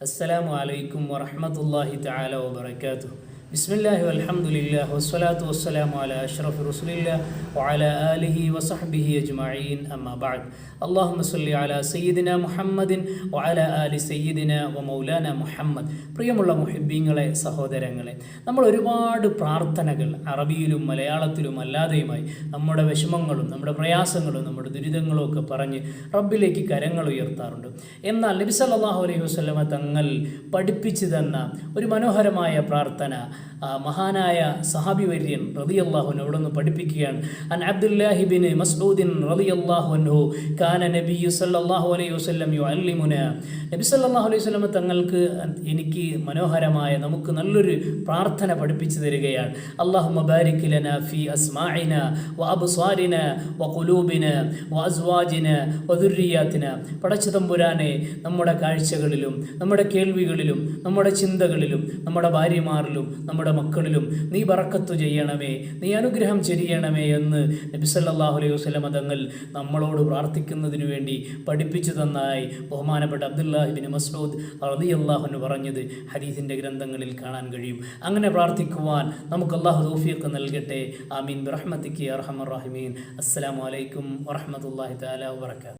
അസ്സലാമു അലൈക്കും വറഹ്മത്തുള്ളാഹി തആല വബറകാതുഹു. ബിസ്മില്ലാഹി വൽഹംദുലില്ലാഹി വസ്സലാത്തു വസ്സലാമു അലാ അഷ്റഫി റസൂലില്ലാഹി വഅലാ ആലിഹി വസഹ്ബിഹി അജ്മഈൻ. അമ്മാ ബഅദ്. അല്ലാഹുമ്മ സ്വല്ലി അലാ സയ്യിദിനാ മുഹമ്മദിൻ വഅലാ ആലി സയ്യിദിനാ വമൗലാനാ മുഹമ്മദ്. പ്രിയമുള്ള മുഹിബ്ബീങ്ങളെ, സഹോദരങ്ങളെ, നമ്മൾ ഒരുപാട് പ്രാർത്ഥനകൾ അറബിയിലും മലയാളത്തിലും അല്ലാതെയുമായി നമ്മുടെ വിഷമങ്ങളും നമ്മുടെ പ്രയാസങ്ങളും നമ്മുടെ ദുരിതങ്ങളും ഒക്കെ പറഞ്ഞ് റബ്ബിലേക്ക് കരങ്ങൾ ഉയർത്താറുണ്ട്. എന്നാൽ നബി സല്ലല്ലാഹു അലൈഹി വസല്ലമ തങ്ങൾ പഠിപ്പിച്ചു തന്ന ഒരു മനോഹരമായ പ്രാർത്ഥന മഹാനായ സഹാബി വര്യൻ റളിയല്ലാഹു അൻഹു അവിടെ നിന്ന് പഠിപ്പിക്കുകയാണ്. അൻ അബ്ദുല്ലാഹി ബിൻ മസ്ഊദിൻ റളിയല്ലാഹു അൻഹു കാന നബിയ്യു സല്ലല്ലാഹു അലൈഹി വസല്ലം യുഅല്ലിമുനാ. നബി സല്ലല്ലാഹു അലൈഹി വസല്ലം തങ്ങൾക്ക് എനിക്ക് മനോഹരമായ നമുക്ക് നല്ലൊരു പ്രാർത്ഥന പഠിപ്പിച്ചു തരികയാണ്. അല്ലാഹുമ്മ ബാരിക് ലനാ ഫീ അസ്മാഇനാ വഅബ്സാരിനാ വഖുലൂബിനാ വഅസ്വാജിനാ വദുർരിയാതിനാ. പടച്ച തമ്പുരാനെ, നമ്മുടെ കാഴ്ചകളിലും നമ്മുടെ കേൾവികളിലും നമ്മുടെ ചിന്തകളിലും നമ്മുടെ ഭാര്യമാരിലും നമ്മുടെ മക്കളിലും നീ ബറക്കത്ത് ചെയ്യണമേ, നീ അനുഗ്രഹം ചൊരിയണമേ എന്ന് നബി സല്ലല്ലാഹു അലൈഹി വസല്ലം തങ്ങൾ നമ്മളോട് പ്രാർത്ഥിക്കുന്നതിനു വേണ്ടി പഠിപ്പിച്ചു തന്നതായി ബഹുമാനപ്പെട്ട അബ്ദുല്ലാഹി ഇബ്നു മസ്ഊദ് റളിയല്ലാഹു അൻഹു പറഞ്ഞത് ഹദീസിൻ്റെ ഗ്രന്ഥങ്ങളിൽ കാണാൻ കഴിയും. അങ്ങനെ പ്രാർത്ഥിക്കുവാൻ നമുക്ക് അല്ലാഹു തൗഫീഖ് നൽകട്ടെ. ആമീൻ ബിറഹ്മതിക യാ അർഹമർ റഹീമീൻ. അസ്സലാമു അലൈക്കും വറഹ്മത്തുള്ളാഹി തആല വബറകാതുഹു.